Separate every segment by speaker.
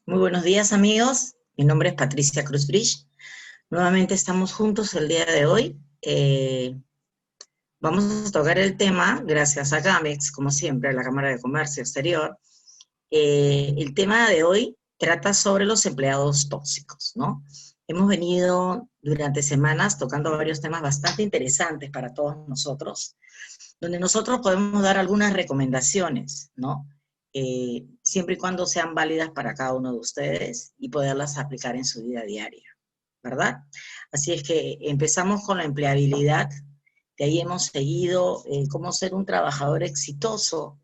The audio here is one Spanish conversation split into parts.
Speaker 1: Muy buenos días, amigos. Mi nombre es Patricia Cruz Bridge. Nuevamente estamos juntos el día de hoy. Vamos a tocar el tema, gracias a GAMEX, como siempre, a la Cámara de Comercio Exterior. El tema de hoy trata sobre los empleados tóxicos, ¿no? Hemos venido durante semanas tocando varios temas bastante interesantes para todos nosotros, donde nosotros podemos dar algunas recomendaciones, ¿no? Siempre y cuando sean válidas para cada uno de ustedes y poderlas aplicar en su vida diaria, ¿verdad? Así es que empezamos con la empleabilidad, de ahí hemos seguido cómo ser un trabajador exitoso,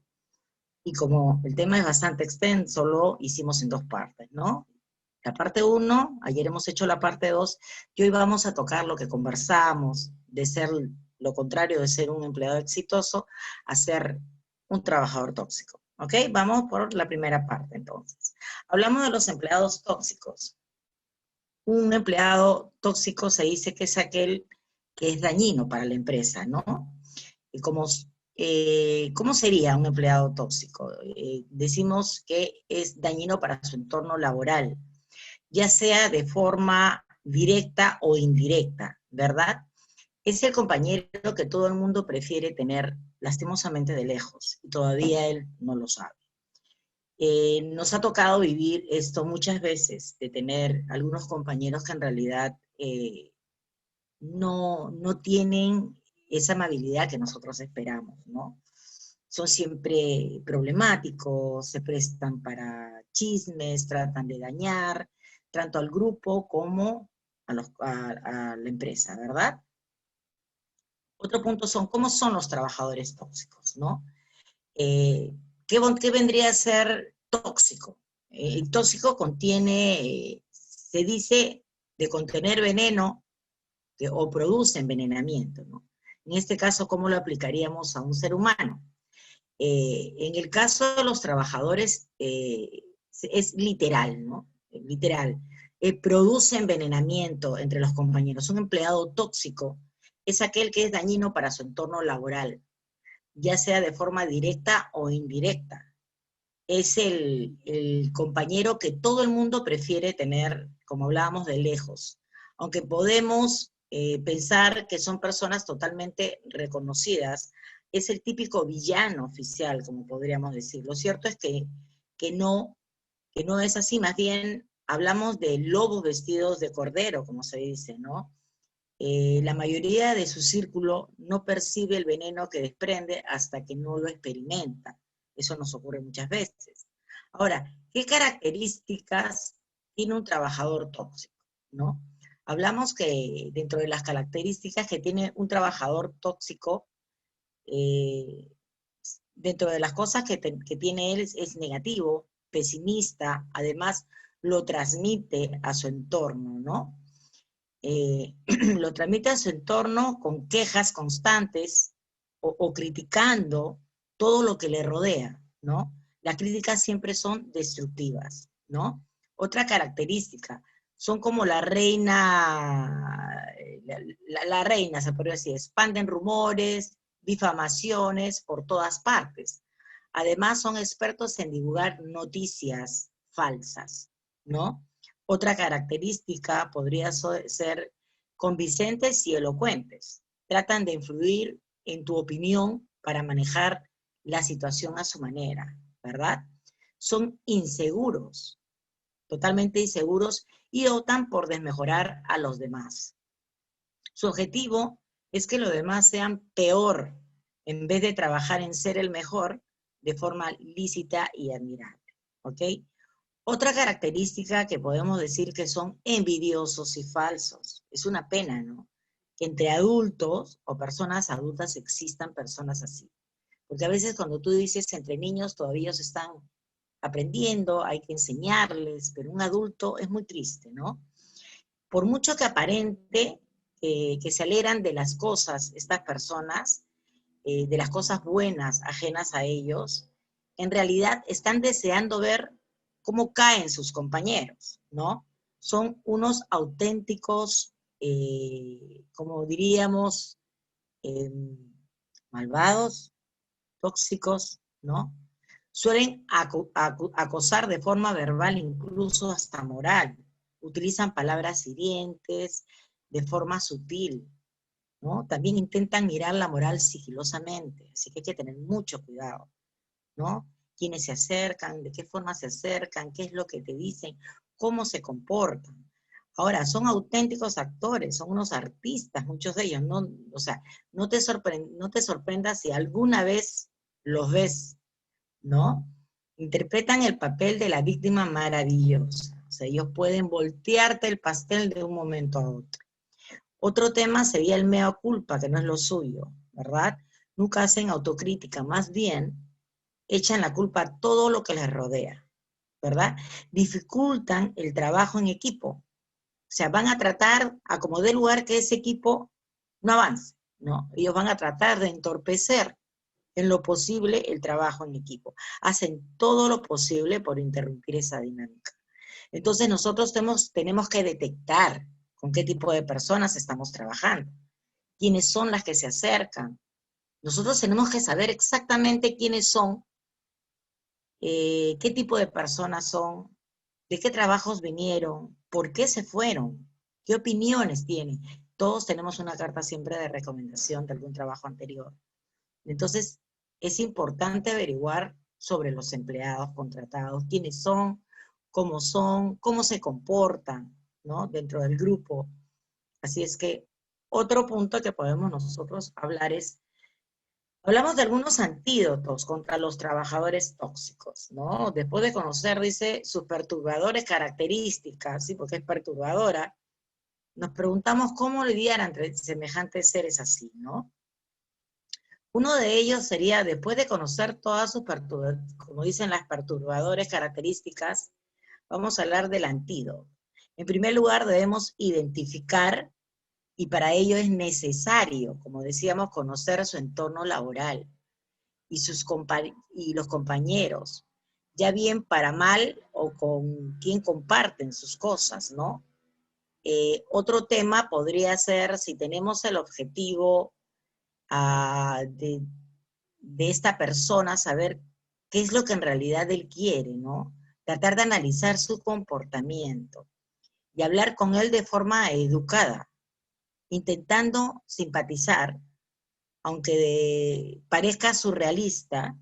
Speaker 1: y como el tema es bastante extenso, lo hicimos en dos partes, ¿no? La parte 1, ayer hemos hecho la parte 2, y hoy vamos a tocar lo que conversamos, de ser lo contrario de ser un empleado exitoso, a ser un trabajador tóxico. ¿Ok? Vamos por la primera parte, entonces. Hablamos de los empleados tóxicos. Un empleado tóxico se dice que es aquel que es dañino para la empresa, ¿no? Y ¿cómo sería un empleado tóxico? Decimos que es dañino para su entorno laboral, ya sea de forma directa o indirecta, ¿verdad? Es el compañero que todo el mundo prefiere tener lastimosamente de lejos, y todavía él no lo sabe. Nos ha tocado vivir esto muchas veces, de tener algunos compañeros que en realidad no tienen esa amabilidad que nosotros esperamos, ¿no? Son siempre problemáticos, se prestan para chismes, tratan de dañar tanto al grupo como a la empresa, ¿verdad? Otro punto son cómo son los trabajadores tóxicos, ¿no? Eh, ¿qué vendría a ser tóxico? El tóxico contiene, se dice, de contener veneno o produce envenenamiento, ¿no? En este caso, ¿cómo lo aplicaríamos a un ser humano? En el caso de los trabajadores, es literal, ¿no? Literal. Produce envenenamiento entre los compañeros. Un empleado tóxico es aquel que es dañino para su entorno laboral, ya sea de forma directa o indirecta. Es el compañero que todo el mundo prefiere tener, como hablábamos, de lejos. Aunque podemos pensar que son personas totalmente reconocidas, es el típico villano oficial, como podríamos decir. Lo cierto es que no, que no es así, más bien hablamos de lobos vestidos de cordero, como se dice, ¿no? La mayoría de su círculo no percibe el veneno que desprende hasta que no lo experimenta. Eso nos ocurre muchas veces. Ahora, ¿qué características tiene un trabajador tóxico? ¿No? Hablamos que dentro de las características que tiene un trabajador tóxico, eh, dentro de las cosas que tiene él es negativo, pesimista, además lo transmite a su entorno, ¿no? Lo transmite a su entorno con quejas constantes o criticando todo lo que le rodea, ¿no? Las críticas siempre son destructivas, ¿no? Otra característica, son como la reina, la reina, se podría decir, expanden rumores, difamaciones por todas partes. Además, son expertos en divulgar noticias falsas, ¿no? Otra característica podría ser convincentes y elocuentes. Tratan de influir en tu opinión para manejar la situación a su manera, ¿verdad? Son inseguros, totalmente inseguros, y optan por desmejorar a los demás. Su objetivo es que los demás sean peor, en vez de trabajar en ser el mejor de forma lícita y admirable, ¿ok? Otra característica que podemos decir que son envidiosos y falsos. Es una pena, ¿no? Que entre adultos o personas adultas existan personas así. Porque a veces cuando tú dices entre niños todavía ellos están aprendiendo, hay que enseñarles, pero un adulto es muy triste, ¿no? Por mucho que aparente que se alegran de las cosas, estas personas, de las cosas buenas ajenas a ellos, en realidad están deseando ver cómo caen sus compañeros, ¿no? Son unos auténticos, como diríamos, eh, malvados, tóxicos, ¿no? Suelen acosar de forma verbal, incluso hasta moral. Utilizan palabras hirientes de forma sutil, ¿no? También intentan mirar la moral sigilosamente, así que hay que tener mucho cuidado, ¿no? Quiénes se acercan, de qué forma se acercan, qué es lo que te dicen, cómo se comportan. Ahora, son auténticos actores, son unos artistas, muchos de ellos, ¿no? O sea, no te sorprendas si alguna vez los ves, ¿no? Interpretan el papel de la víctima maravillosa. O sea, ellos pueden voltearte el pastel de un momento a otro. Otro tema sería el mea culpa, que no es lo suyo, ¿verdad? Nunca hacen autocrítica, más bien echan la culpa a todo lo que les rodea, ¿verdad? Dificultan el trabajo en equipo. O sea, van a tratar a como dé lugar que ese equipo no avance, ¿no? Ellos van a tratar de entorpecer en lo posible el trabajo en equipo. Hacen todo lo posible por interrumpir esa dinámica. Entonces nosotros tenemos que detectar con qué tipo de personas estamos trabajando, quiénes son las que se acercan. Nosotros tenemos que saber exactamente quiénes son, qué tipo de personas son, de qué trabajos vinieron, por qué se fueron, qué opiniones tienen. Todos tenemos una carta siempre de recomendación de algún trabajo anterior. Entonces, es importante averiguar sobre los empleados contratados, quiénes son, cómo se comportan, ¿no? Dentro del grupo. Así es que otro punto que podemos nosotros hablar es, hablamos de algunos antídotos contra los trabajadores tóxicos, ¿no? Después de conocer, dice, sus perturbadores características, ¿sí? Porque es perturbadora, nos preguntamos cómo lidiar entre semejantes seres así, ¿no? Uno de ellos sería, después de conocer todas sus como dicen las perturbadores características, vamos a hablar del antídoto. En primer lugar, debemos identificar, y para ello es necesario, como decíamos, conocer su entorno laboral y, y los compañeros, ya bien para mal o con quien comparten sus cosas, ¿no? Otro tema podría ser si tenemos el objetivo de esta persona, saber qué es lo que en realidad él quiere, ¿no? Tratar de analizar su comportamiento y hablar con él de forma educada, intentando simpatizar, aunque parezca surrealista.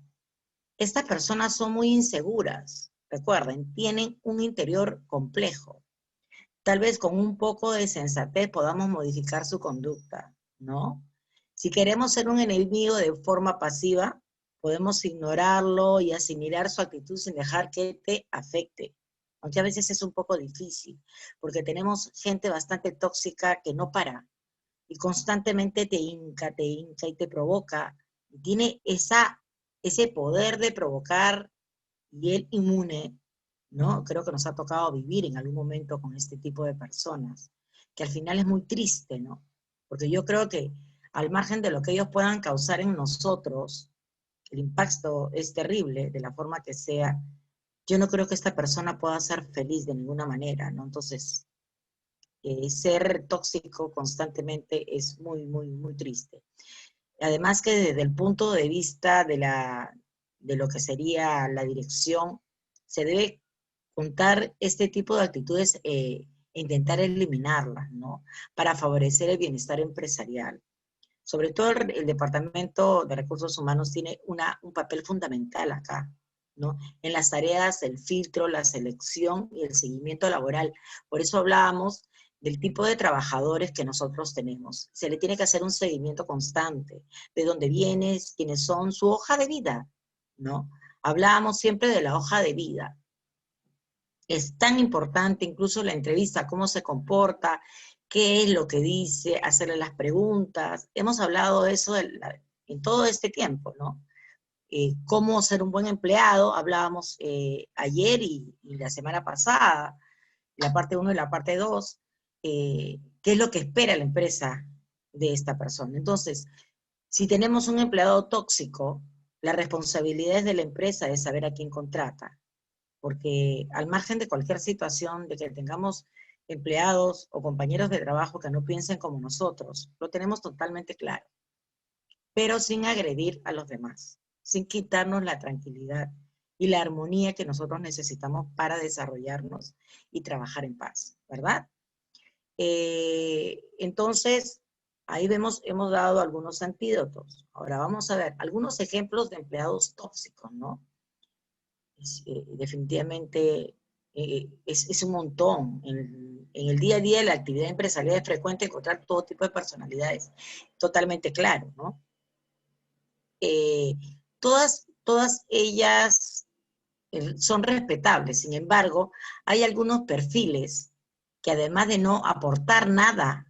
Speaker 1: Estas personas son muy inseguras, recuerden, tienen un interior complejo. Tal vez con un poco de sensatez podamos modificar su conducta, ¿no? Si queremos ser un enemigo de forma pasiva, podemos ignorarlo y asimilar su actitud sin dejar que te afecte. Aunque a veces es un poco difícil, porque tenemos gente bastante tóxica que no para y constantemente te hinca y te provoca. Y tiene ese poder de provocar y él inmune, ¿no? Creo que nos ha tocado vivir en algún momento con este tipo de personas, que al final es muy triste, ¿no? Porque yo creo que al margen de lo que ellos puedan causar en nosotros, el impacto es terrible de la forma que sea, yo no creo que esta persona pueda ser feliz de ninguna manera, ¿no? Entonces, ser tóxico constantemente es muy, muy, muy triste. Además que desde el punto de vista de lo que sería la dirección, se debe contar este tipo de actitudes e intentar eliminarlas, ¿no? Para favorecer el bienestar empresarial. Sobre todo el Departamento de Recursos Humanos tiene un papel fundamental acá, ¿no? En las tareas, el filtro, la selección y el seguimiento laboral. Por eso hablábamos del tipo de trabajadores que nosotros tenemos. Se le tiene que hacer un seguimiento constante, de dónde vienes, quiénes son, su hoja de vida, ¿no? Hablábamos siempre de la hoja de vida. Es tan importante incluso la entrevista, cómo se comporta, qué es lo que dice, hacerle las preguntas. Hemos hablado de eso en todo este tiempo, ¿no? Cómo ser un buen empleado, hablábamos ayer y la semana pasada, la parte 1 y la parte 2, qué es lo que espera la empresa de esta persona. Entonces, si tenemos un empleado tóxico, la responsabilidad es de la empresa de saber a quién contrata, porque al margen de cualquier situación, de que tengamos empleados o compañeros de trabajo que no piensen como nosotros, lo tenemos totalmente claro, pero sin agredir a los demás, sin quitarnos la tranquilidad y la armonía que nosotros necesitamos para desarrollarnos y trabajar en paz, ¿verdad? Entonces, ahí vemos, hemos dado algunos antídotos. Ahora vamos a ver algunos ejemplos de empleados tóxicos, ¿no? Definitivamente es un montón. En el día a día de la actividad empresarial es frecuente encontrar todo tipo de personalidades, totalmente claro, ¿no? Eh, todas ellas son respetables, sin embargo, hay algunos perfiles que además de no aportar nada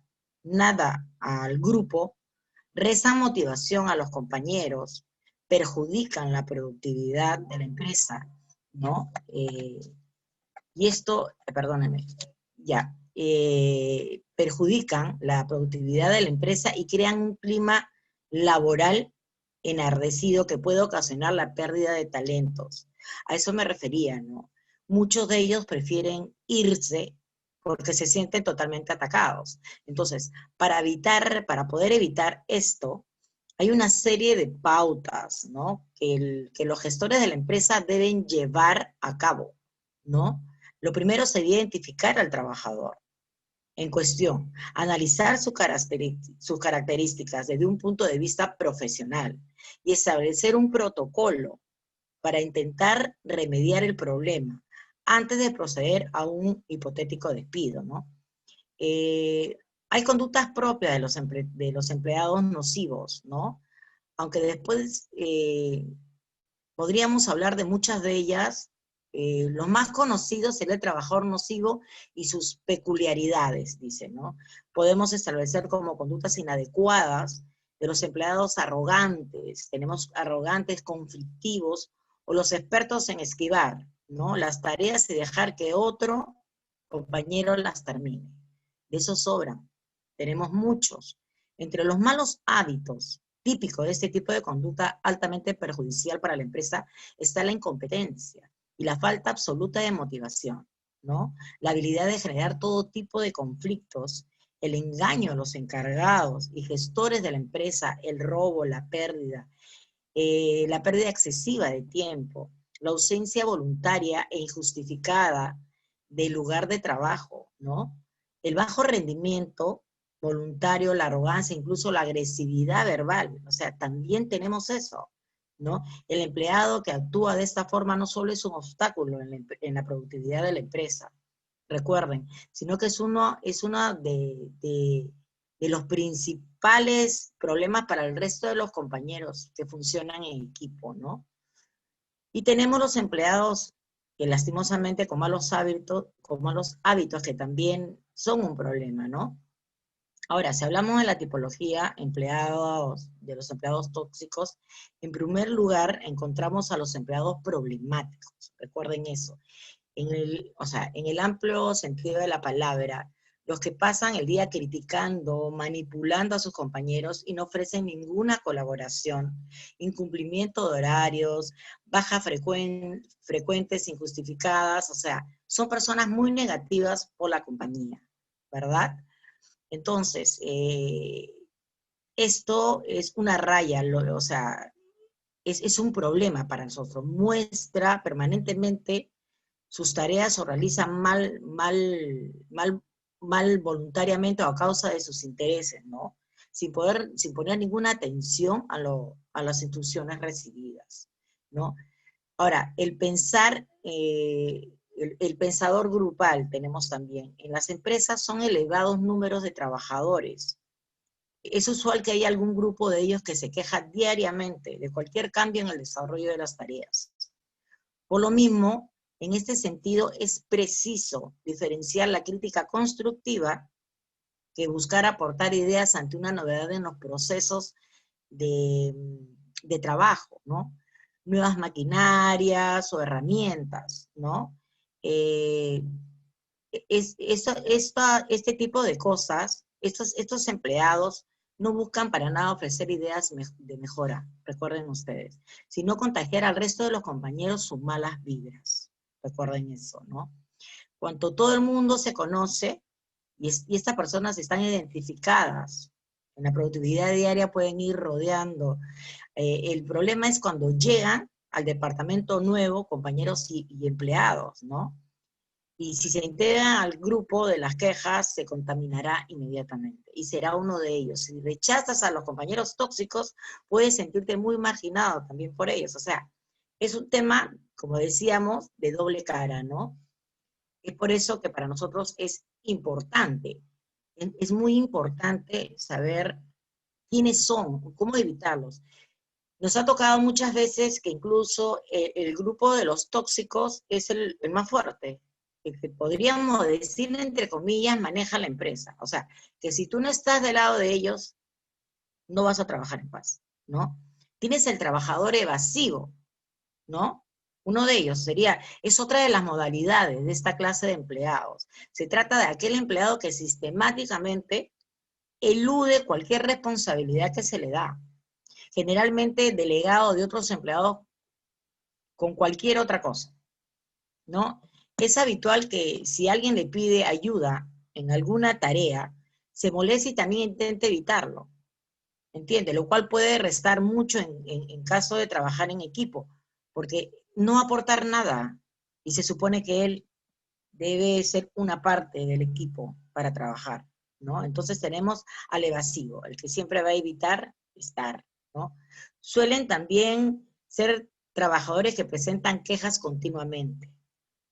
Speaker 1: al grupo, restan motivación a los compañeros, perjudican la productividad de la empresa, ¿no? Y esto, perdónenme, ya, perjudican la productividad de la empresa y crean un clima laboral enardecido que puede ocasionar la pérdida de talentos. A eso me refería, ¿no? Muchos de ellos prefieren irse porque se sienten totalmente atacados. Entonces, para poder evitar esto, hay una serie de pautas, ¿no? Que los gestores de la empresa deben llevar a cabo, ¿no? Lo primero sería identificar al trabajador en cuestión, analizar sus características desde un punto de vista profesional y establecer un protocolo para intentar remediar el problema antes de proceder a un hipotético despido, ¿no? Hay conductas propias de los empleados nocivos, ¿no? Aunque después podríamos hablar de muchas de ellas. Los más conocidos sería el trabajador nocivo y sus peculiaridades, dice, ¿no? Podemos establecer como conductas inadecuadas de los empleados arrogantes, tenemos arrogantes, conflictivos, o los expertos en esquivar, ¿no? Las tareas y dejar que otro compañero las termine. De eso sobran. Tenemos muchos. Entre los malos hábitos típico de este tipo de conducta altamente perjudicial para la empresa está la incompetencia y la falta absoluta de motivación, ¿no? La habilidad de generar todo tipo de conflictos, el engaño a los encargados y gestores de la empresa, el robo, la pérdida excesiva de tiempo, la ausencia voluntaria e injustificada del lugar de trabajo, ¿no? El bajo rendimiento voluntario, la arrogancia, incluso la agresividad verbal, o sea, también tenemos eso, ¿no? El empleado que actúa de esta forma no solo es un obstáculo en la productividad de la empresa, recuerden, sino que es uno de los principales problemas para el resto de los compañeros que funcionan en equipo, ¿no? Y tenemos los empleados que lastimosamente con malos hábitos que también son un problema, ¿no? Ahora, si hablamos de la tipología de los empleados tóxicos, en primer lugar encontramos a los empleados problemáticos, recuerden eso. En el amplio sentido de la palabra, los que pasan el día criticando, manipulando a sus compañeros y no ofrecen ninguna colaboración, incumplimiento de horarios, bajas frecuentes, injustificadas, o sea, son personas muy negativas por la compañía, ¿verdad? Entonces, esto es una raya, o sea, es un problema para nosotros. Muestra permanentemente sus tareas o realizan mal voluntariamente o a causa de sus intereses, ¿no? Sin poner ninguna atención a las instrucciones recibidas, ¿no? Ahora, el pensador grupal tenemos también. En las empresas son elevados números de trabajadores. Es usual que haya algún grupo de ellos que se queja diariamente de cualquier cambio en el desarrollo de las tareas. Por lo mismo, en este sentido, es preciso diferenciar la crítica constructiva que buscar aportar ideas ante una novedad en los procesos de, de trabajo, ¿no? Nuevas maquinarias o herramientas, ¿no? Este tipo de cosas, estos empleados no buscan para nada ofrecer ideas de mejora, recuerden ustedes, sino contagiar al resto de los compañeros sus malas vibras. Recuerden eso, ¿no? Cuanto todo el mundo se conoce y estas personas están identificadas en la productividad diaria, pueden ir rodeando. El problema es cuando llegan al departamento nuevo compañeros y empleados, ¿no? Y si se integra al grupo de las quejas, se contaminará inmediatamente y será uno de ellos. Si rechazas a los compañeros tóxicos, puedes sentirte muy marginado también por ellos. O sea, es un tema, como decíamos, de doble cara, ¿no? Es por eso que para nosotros es importante, es muy importante saber quiénes son, cómo evitarlos. Nos ha tocado muchas veces que incluso el grupo de los tóxicos es el más fuerte, el que podríamos decir, entre comillas, maneja la empresa. O sea, que si tú no estás del lado de ellos, no vas a trabajar en paz, ¿no? Tienes el trabajador evasivo, ¿no? Uno de ellos sería, es otra de las modalidades de esta clase de empleados. Se trata de aquel empleado que sistemáticamente elude cualquier responsabilidad que se le da, generalmente delegado de otros empleados con cualquier otra cosa, ¿no? Es habitual que si alguien le pide ayuda en alguna tarea, se moleste y también intente evitarlo, ¿entiende? Lo cual puede restar mucho en caso de trabajar en equipo, porque no aportar nada, y se supone que él debe ser una parte del equipo para trabajar, ¿no? Entonces tenemos al evasivo, el que siempre va a evitar estar, ¿no? Suelen también ser trabajadores que presentan quejas continuamente.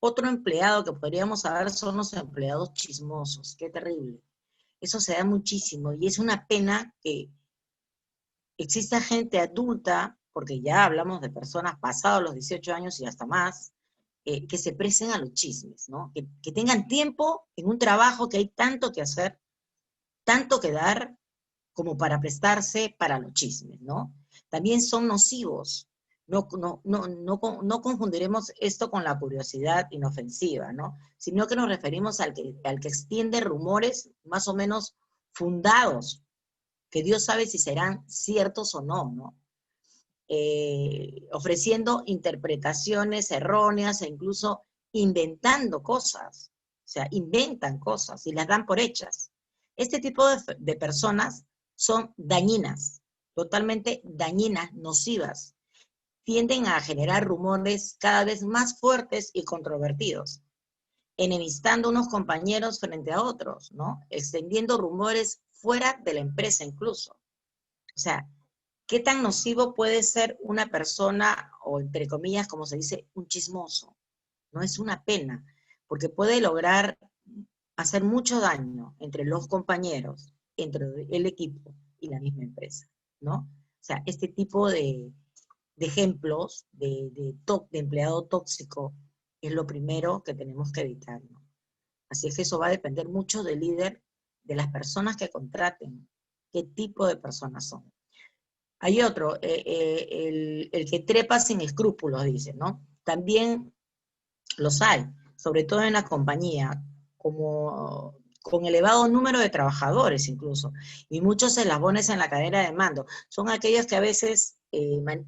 Speaker 1: Otro empleado que podríamos hablar son los empleados chismosos, qué terrible. Eso se da muchísimo y es una pena que exista gente adulta, porque ya hablamos de personas pasados los 18 años y hasta más, que se presten a los chismes, ¿no? Que tengan tiempo en un trabajo que hay tanto que hacer, tanto que dar, como para prestarse para los chismes, ¿no? También son nocivos. No confundiremos esto con la curiosidad inofensiva, ¿no? Sino que nos referimos al que extiende rumores más o menos fundados, que Dios sabe si serán ciertos o no, ¿no? Ofreciendo interpretaciones erróneas e incluso inventando cosas. O sea, inventan cosas y las dan por hechas. Este tipo de personas son dañinas, totalmente dañinas, nocivas. Tienden a generar rumores cada vez más fuertes y controvertidos, enemistando unos compañeros frente a otros, ¿no? Extendiendo rumores fuera de la empresa incluso. O sea, ¿qué tan nocivo puede ser una persona, o entre comillas, como se dice, un chismoso? No es una pena, porque puede lograr hacer mucho daño entre los compañeros, entre el equipo y la misma empresa, ¿no? O sea, este tipo de ejemplos de empleado tóxico es lo primero que tenemos que evitar, ¿no? Así es que eso va a depender mucho del líder, de las personas que contraten, qué tipo de personas son. Hay otro, el que trepa sin escrúpulos, dice, ¿no? También los hay, sobre todo en la compañía, como con elevado número de trabajadores incluso, y muchos eslabones en la cadena de mando. Son aquellos que a veces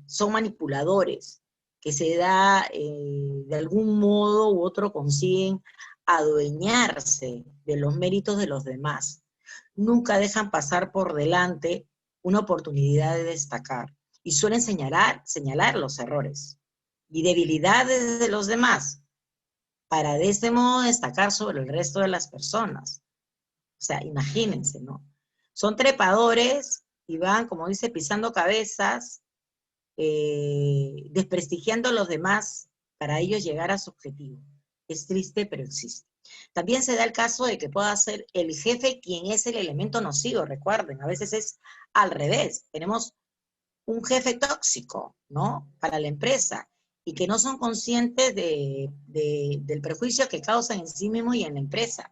Speaker 1: son manipuladores, que se da, de algún modo u otro consiguen adueñarse de los méritos de los demás. Nunca dejan pasar por delante una oportunidad de destacar, y suelen señalar los errores y debilidades de los demás, para de este modo destacar sobre el resto de las personas. O sea, imagínense, ¿no? Son trepadores y van, como dice, pisando cabezas, desprestigiando a los demás para ellos llegar a su objetivo. Es triste, pero existe. También se da el caso de que pueda ser el jefe quien es el elemento nocivo, recuerden, a veces es al revés. Tenemos un jefe tóxico, ¿no? Para la empresa, y que no son conscientes del perjuicio que causan en sí mismos y en la empresa.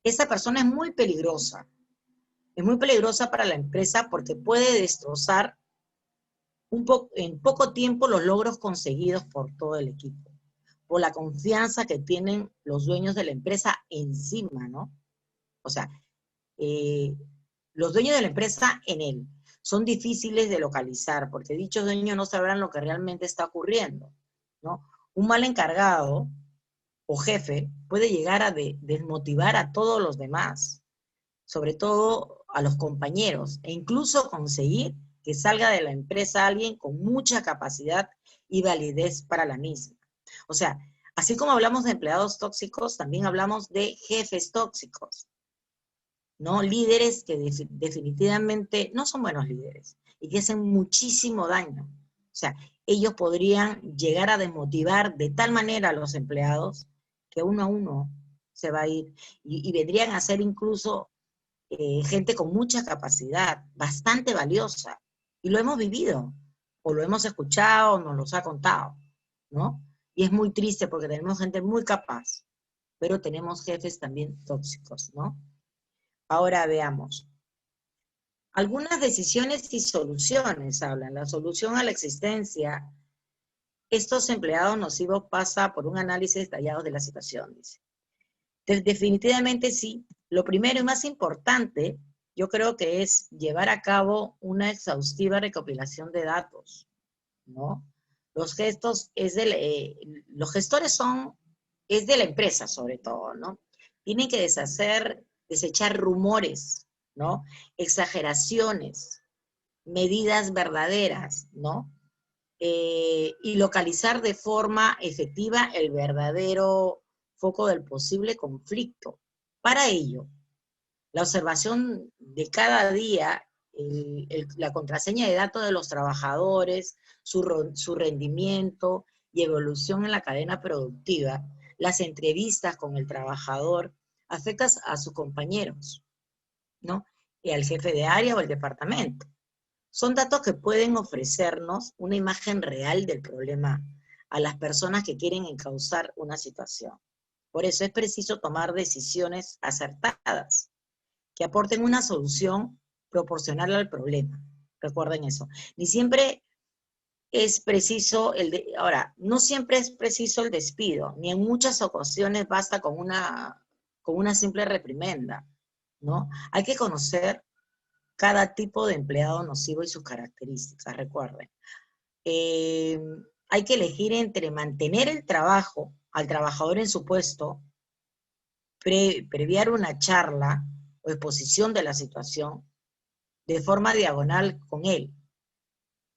Speaker 1: Esa persona es muy peligrosa para la empresa porque puede destrozar en poco tiempo los logros conseguidos por todo el equipo, por la confianza que tienen los dueños de la empresa encima, ¿no? O sea, eh, los dueños de la empresa en él son difíciles de localizar, porque dichos dueños no sabrán lo que realmente está ocurriendo, ¿no? Un mal encargado o jefe puede llegar a desmotivar a todos los demás, sobre todo a los compañeros, e incluso conseguir que salga de la empresa alguien con mucha capacidad y validez para la misma. O sea, así como hablamos de empleados tóxicos, también hablamos de jefes tóxicos, ¿no? Líderes que definitivamente no son buenos líderes y que hacen muchísimo daño. O sea, ellos podrían llegar a desmotivar de tal manera a los empleados que uno a uno se va a ir y vendrían a ser incluso gente con mucha capacidad, bastante valiosa. Y lo hemos vivido, o lo hemos escuchado, o nos los ha contado, ¿no? Y es muy triste porque tenemos gente muy capaz, pero tenemos jefes también tóxicos, ¿no? Ahora veamos. Algunas decisiones y soluciones hablan. La solución a la existencia. Estos empleados nocivos pasa por un análisis detallado de la situación, dice. Definitivamente sí. Lo primero y más importante, yo creo que es llevar a cabo una exhaustiva recopilación de datos, ¿no? Los gestores es de la empresa sobre todo, ¿no? Tienen que desechar rumores, ¿no? Exageraciones, medidas verdaderas, ¿no? Y localizar de forma efectiva el verdadero foco del posible conflicto. Para ello, la observación de cada día, la contraseña de datos de los trabajadores, su rendimiento y evolución en la cadena productiva, las entrevistas con el trabajador, afectan a sus compañeros, ¿no? Y al jefe de área o el departamento. Son datos que pueden ofrecernos una imagen real del problema a las personas que quieren encauzar una situación. Por eso es preciso tomar decisiones acertadas, que aporten una solución proporcional al problema. Recuerden eso. Ni siempre es preciso ahora, no siempre es preciso el despido, ni en muchas ocasiones basta con una simple reprimenda, ¿no? Hay que conocer cada tipo de empleado nocivo y sus características, recuerden. Eh, Hay que elegir entre mantener al trabajador en su puesto, previar una charla o exposición de la situación de forma diagonal con él.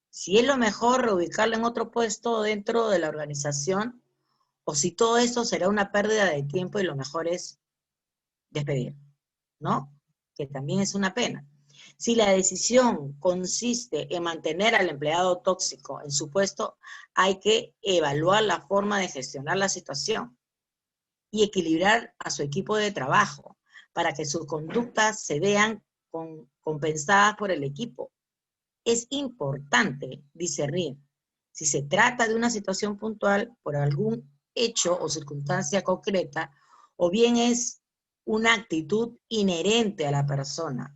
Speaker 1: Si es lo mejor reubicarlo en otro puesto dentro de la organización, o si todo esto será una pérdida de tiempo y lo mejor es despedir, ¿no? Que también es una pena. Si la decisión consiste en mantener al empleado tóxico en su puesto, hay que evaluar la forma de gestionar la situación y equilibrar a su equipo de trabajo para que sus conductas se vean compensadas por el equipo. Es importante discernir si se trata de una situación puntual por algún hecho o circunstancia concreta, o bien es una actitud inherente a la persona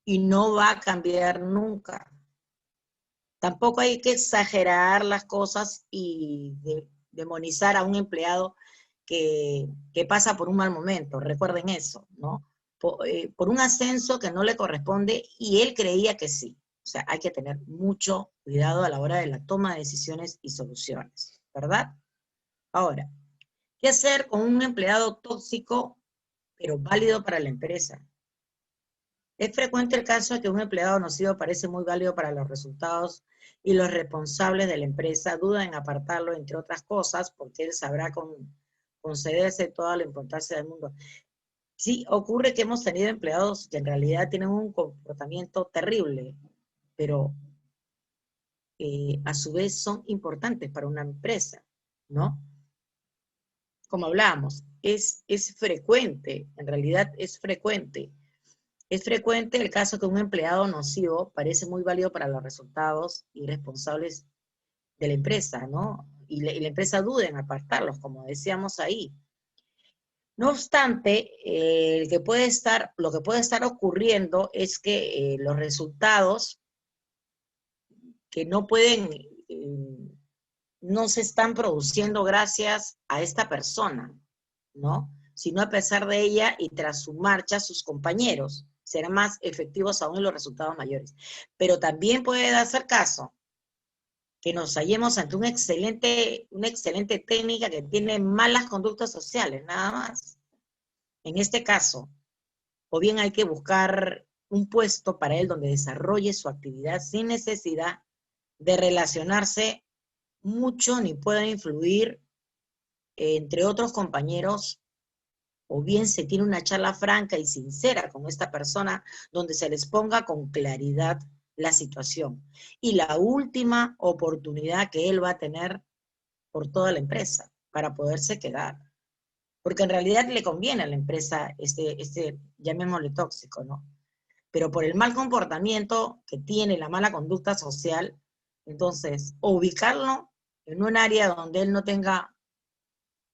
Speaker 1: y no va a cambiar nunca. Tampoco hay que exagerar las cosas y demonizar a un empleado que pasa por un mal momento. Recuerden eso, ¿no? Por un ascenso que no le corresponde y él creía que sí. O sea, hay que tener mucho cuidado a la hora de la toma de decisiones y soluciones, ¿verdad? Ahora, ¿qué hacer con un empleado tóxico pero válido para la empresa? Es frecuente el caso de que un empleado nocivo parece muy válido para los resultados y los responsables de la empresa dudan en apartarlo, entre otras cosas, porque él sabrá concederse toda la importancia del mundo. Sí, ocurre que hemos tenido empleados que en realidad tienen un comportamiento terrible, pero a su vez son importantes para una empresa, ¿no? Como hablábamos, es frecuente, en realidad es frecuente. Es frecuente el caso que un empleado nocivo parece muy válido para los resultados y responsables de la empresa, ¿no? Y la empresa duda en apartarlos, como decíamos ahí. No obstante, lo que puede estar ocurriendo es que los resultados que no se están produciendo gracias a esta persona, ¿no? Sino a pesar de ella y tras su marcha, sus compañeros serán más efectivos aún y los resultados mayores. Pero también puede darse el caso que nos hallemos ante una excelente técnica que tiene malas conductas sociales, nada más. En este caso, o bien hay que buscar un puesto para él donde desarrolle su actividad sin necesidad de relacionarse mucho ni pueden influir entre otros compañeros, o bien se tiene una charla franca y sincera con esta persona donde se les ponga con claridad la situación. Y la última oportunidad que él va a tener por toda la empresa para poderse quedar. Porque en realidad le conviene a la empresa llamémosle tóxico, ¿no? Pero por el mal comportamiento que tiene, la mala conducta social, entonces, o ubicarlo en un área donde él no tenga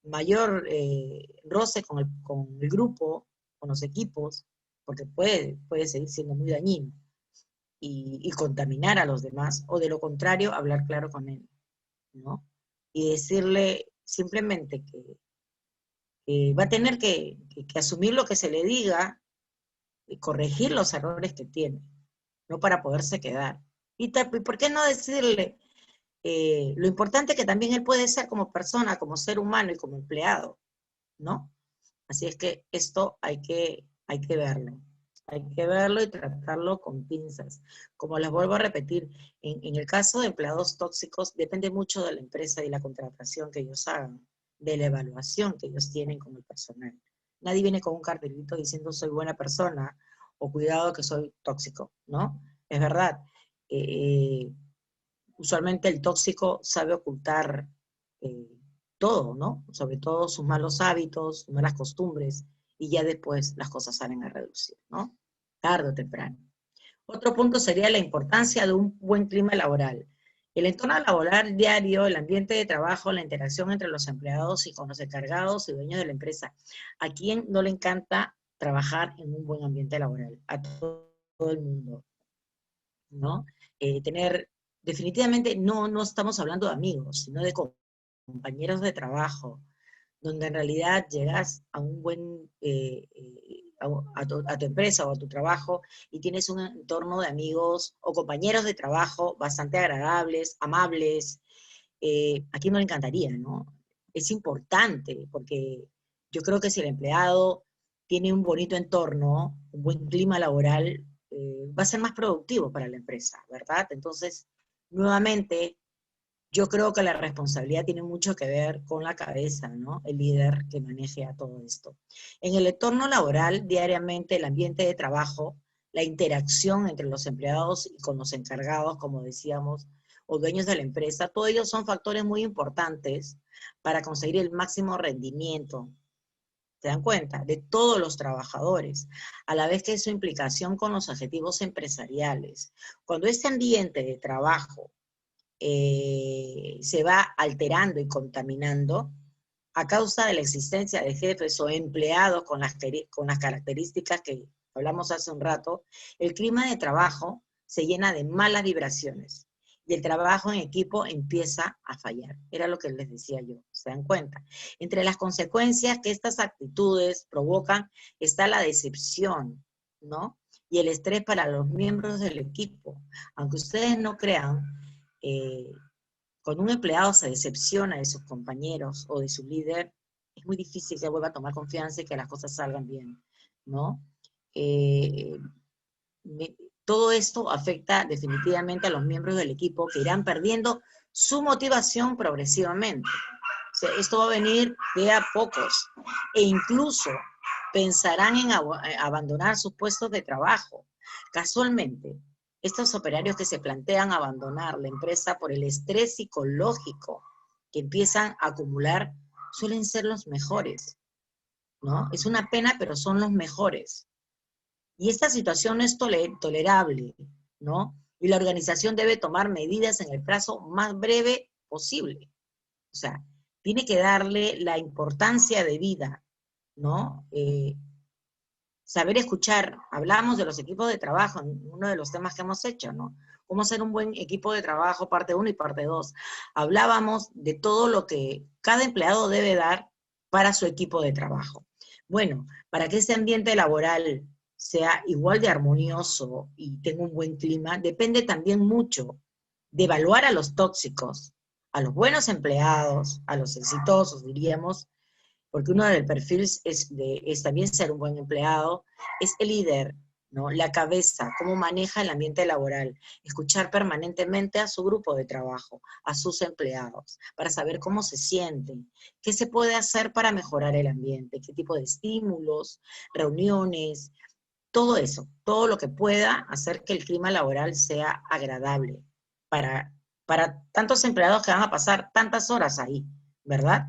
Speaker 1: mayor roce con el grupo, con los equipos, porque puede seguir siendo muy dañino y contaminar a los demás, o de lo contrario, hablar claro con él, ¿no? Y decirle simplemente que va a tener que asumir lo que se le diga y corregir los errores que tiene, no para poderse quedar. Y ¿por qué no decirle lo importante que también él puede ser como persona, como ser humano y como empleado, ¿no? Así es que esto hay que verlo y tratarlo con pinzas. Como les vuelvo a repetir, en el caso de empleados tóxicos depende mucho de la empresa y la contratación que ellos hagan, de la evaluación que ellos tienen con el personal. Nadie viene con un cartelito diciendo soy buena persona o cuidado que soy tóxico, ¿no? Es verdad. Eh, Usualmente el tóxico sabe ocultar eh, todo, ¿no? Sobre todo sus malos hábitos, sus malas costumbres, y ya después las cosas salen a reducir, ¿no? Tarde o temprano. Otro punto sería la importancia de un buen clima laboral. El entorno laboral diario, el ambiente de trabajo, la interacción entre los empleados y con los encargados y dueños de la empresa. ¿A quién no le encanta trabajar en un buen ambiente laboral? A todo el mundo, ¿no? Definitivamente no estamos hablando de amigos, sino de compañeros de trabajo, donde en realidad llegas a un buen, a tu empresa o a tu trabajo y tienes un entorno de amigos o compañeros de trabajo bastante agradables, amables. ¿A quién no le encantaría, no? Es importante porque yo creo que si el empleado tiene un bonito entorno, un buen clima laboral, va a ser más productivo para la empresa, ¿verdad? Entonces, nuevamente, yo creo que la responsabilidad tiene mucho que ver con la cabeza, ¿no? El líder que maneje a todo esto. En el entorno laboral, diariamente, el ambiente de trabajo, la interacción entre los empleados y con los encargados, como decíamos, o dueños de la empresa, todos ellos son factores muy importantes para conseguir el máximo rendimiento, ¿se dan cuenta? De todos los trabajadores, a la vez que su implicación con los objetivos empresariales. Cuando este ambiente de trabajo se va alterando y contaminando a causa de la existencia de jefes o empleados con las características que hablamos hace un rato, el clima de trabajo se llena de malas vibraciones y el trabajo en equipo empieza a fallar. Era lo que les decía yo, ¿se dan cuenta? Entre las consecuencias que estas actitudes provocan está la decepción, ¿no? Y el estrés para los miembros del equipo. Aunque ustedes no crean, eh, cuando un empleado se decepciona de sus compañeros o de su líder, es muy difícil que vuelva a tomar confianza y que las cosas salgan bien, ¿no? Eh, me, Todo esto afecta definitivamente a los miembros del equipo que irán perdiendo su motivación progresivamente. O sea, esto va a venir de a pocos e incluso pensarán en abandonar sus puestos de trabajo. Casualmente, estos operarios que se plantean abandonar la empresa por el estrés psicológico que empiezan a acumular suelen ser los mejores, ¿no? Es una pena, pero son los mejores. Y esta situación no es tolerable, ¿no? Y la organización debe tomar medidas en el plazo más breve posible. O sea, tiene que darle la importancia de vida, ¿no? Saber escuchar. Hablamos de los equipos de trabajo en uno de los temas que hemos hecho, ¿no? Cómo ser un buen equipo de trabajo, parte 1 y parte 2. Hablábamos de todo lo que cada empleado debe dar para su equipo de trabajo. Bueno, para que ese ambiente laboral sea igual de armonioso y tenga un buen clima, depende también mucho de evaluar a los tóxicos, a los buenos empleados, a los exitosos, diríamos, porque uno del perfil es también ser un buen empleado, es el líder, ¿no? La cabeza, cómo maneja el ambiente laboral, escuchar permanentemente a su grupo de trabajo, a sus empleados, para saber cómo se sienten, qué se puede hacer para mejorar el ambiente, qué tipo de estímulos, reuniones, todo eso, todo lo que pueda hacer que el clima laboral sea agradable para, para tantos empleados que van a pasar tantas horas ahí, ¿verdad?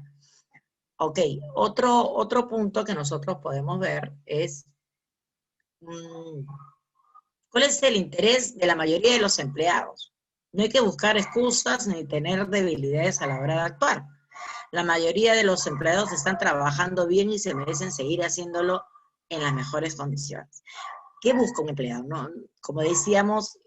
Speaker 1: Ok, otro punto que nosotros podemos ver es ¿cuál es el interés de la mayoría de los empleados? No hay que buscar excusas ni tener debilidades a la hora de actuar. La mayoría de los empleados están trabajando bien y se merecen seguir haciéndolo en las mejores condiciones. ¿Qué busca un empleado? ¿No? Como decíamos,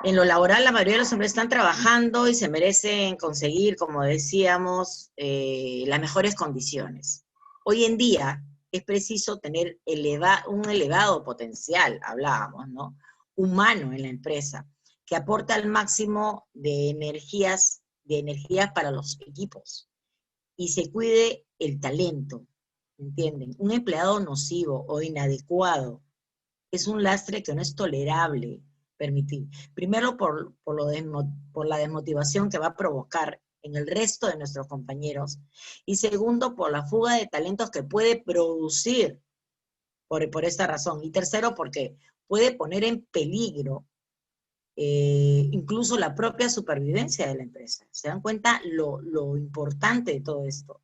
Speaker 1: en lo laboral la mayoría de los empleados están trabajando y se merecen conseguir, como decíamos, las mejores condiciones. Hoy en día es preciso tener un elevado potencial, hablábamos, ¿no? Humano en la empresa, que aporte al máximo de energías para los equipos y se cuide el talento, ¿entienden? Un empleado nocivo o inadecuado es un lastre que no es tolerable permitir. Primero por la desmotivación que va a provocar en el resto de nuestros compañeros, y segundo por la fuga de talentos que puede producir por esta razón, y tercero porque puede poner en peligro incluso la propia supervivencia de la empresa. ¿Se dan cuenta lo importante de todo esto?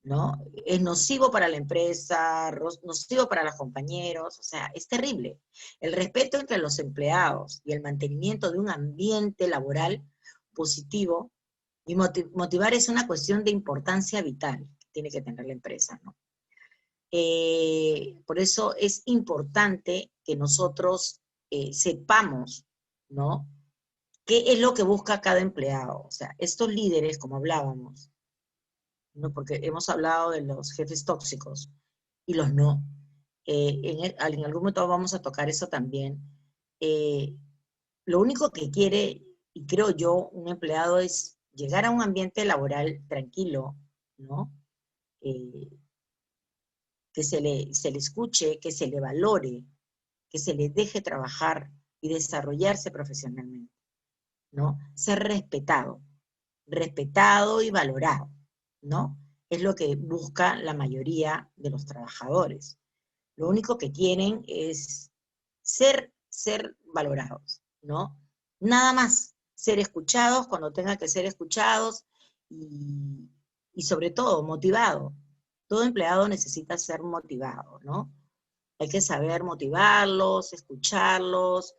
Speaker 1: ¿No? Es nocivo para la empresa, nocivo para los compañeros, o sea, es terrible. El respeto entre los empleados y el mantenimiento de un ambiente laboral positivo y motivar es una cuestión de importancia vital que tiene que tener la empresa, ¿no? Por eso es importante que nosotros sepamos, ¿no? ¿Qué es lo que busca cada empleado? O sea, estos líderes, como hablábamos, ¿no? Porque hemos hablado de los jefes tóxicos y los no. En algún momento vamos a tocar eso también. Eh, lo único que quiere, y creo yo, un empleado es llegar a un ambiente laboral tranquilo, ¿no? Eh, que se le escuche, que se le valore, que se le deje trabajar y desarrollarse profesionalmente, ¿no? Ser respetado, respetado y valorado, ¿no? Es lo que busca la mayoría de los trabajadores. Lo único que quieren es ser valorados, ¿no? Nada más, ser escuchados cuando tengan que ser escuchados y, y sobre todo motivado. Todo empleado necesita ser motivado, ¿no? Hay que saber motivarlos, escucharlos,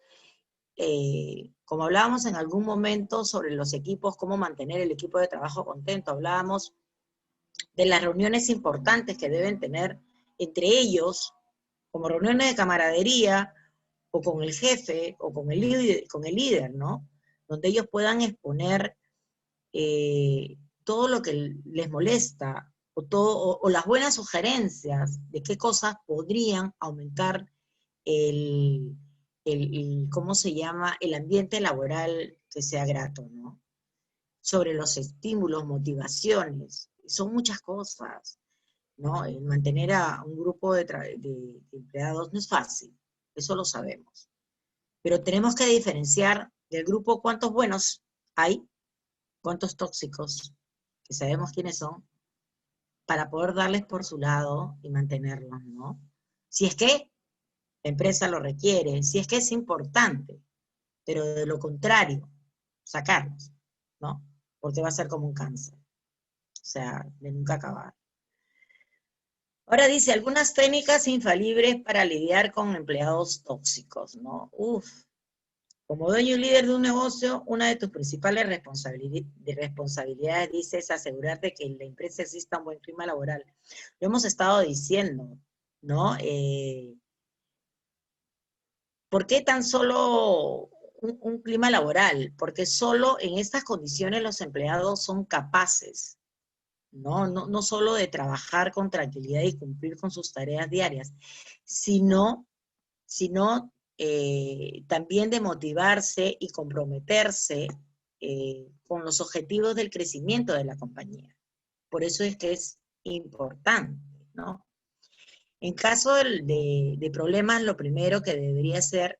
Speaker 1: como hablábamos en algún momento sobre los equipos, cómo mantener el equipo de trabajo contento, hablábamos de las reuniones importantes que deben tener entre ellos, como reuniones de camaradería, o con el jefe, o con el líder, ¿no? Donde ellos puedan exponer todo lo que les molesta, o las buenas sugerencias de qué cosas podrían aumentar el, ¿cómo se llama? El ambiente laboral que sea grato, ¿no? Sobre los estímulos, motivaciones, son muchas cosas, ¿no? El mantener a un grupo de empleados no es fácil, eso lo sabemos. Pero tenemos que diferenciar del grupo cuántos buenos hay, cuántos tóxicos, que sabemos quiénes son, para poder darles por su lado y mantenerlos, ¿no? Si es que la empresa lo requiere, si es que es importante, pero de lo contrario, sacarlos, ¿no? Porque va a ser como un cáncer, o sea, de nunca acabar. Ahora dice, algunas técnicas infalibles para lidiar con empleados tóxicos, ¿no? Uf, como dueño y líder de un negocio, una de tus principales responsabilidades, dice, es asegurarte que en la empresa exista un buen clima laboral. Lo hemos estado diciendo, ¿no? ¿Por qué tan solo un clima laboral? Porque solo en estas condiciones los empleados son capaces, no solo de trabajar con tranquilidad y cumplir con sus tareas diarias, sino también de motivarse y comprometerse con los objetivos del crecimiento de la compañía. Por eso es que es importante, ¿no? En caso de problemas, lo primero que debería hacerse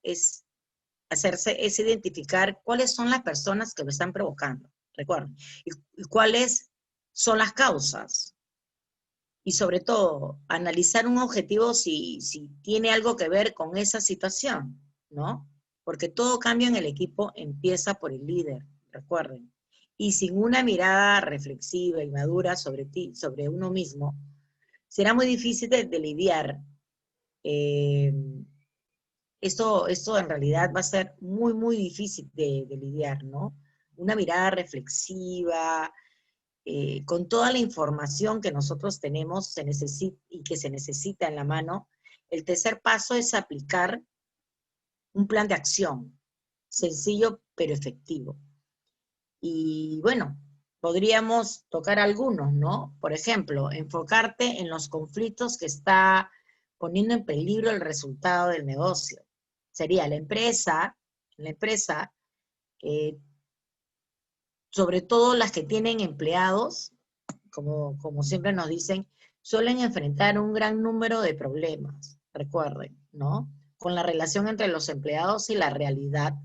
Speaker 1: es identificar cuáles son las personas que lo están provocando, recuerden, y cuáles son las causas. Y sobre todo, analizar un objetivo si tiene algo que ver con esa situación, ¿no? Porque todo cambio en el equipo empieza por el líder, recuerden. Y sin una mirada reflexiva y madura sobre uno mismo, será muy difícil de lidiar. Eh, esto en realidad va a ser muy, muy difícil de lidiar, ¿no? Una mirada reflexiva, con toda la información que nosotros tenemos y que se necesita en la mano. El tercer paso es aplicar un plan de acción, sencillo pero efectivo. Y bueno, podríamos tocar algunos, ¿no? Por ejemplo, enfocarte en los conflictos que está poniendo en peligro el resultado del negocio. Sería la empresa, eh, sobre todo las que tienen empleados, como siempre nos dicen, suelen enfrentar un gran número de problemas, recuerden, ¿no? Con la relación entre los empleados y la realidad,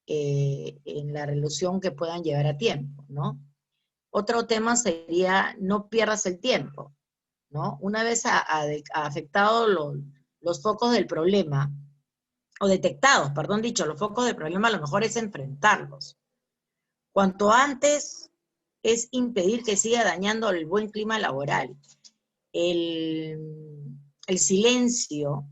Speaker 1: en la relación que puedan llevar a tiempo, ¿no? Otro tema sería no pierdas el tiempo, ¿no? Una vez afectado los focos del problema, o detectados, perdón dicho, los focos del problema, lo mejor es enfrentarlos. Cuanto antes es impedir que siga dañando el buen clima laboral. El silencio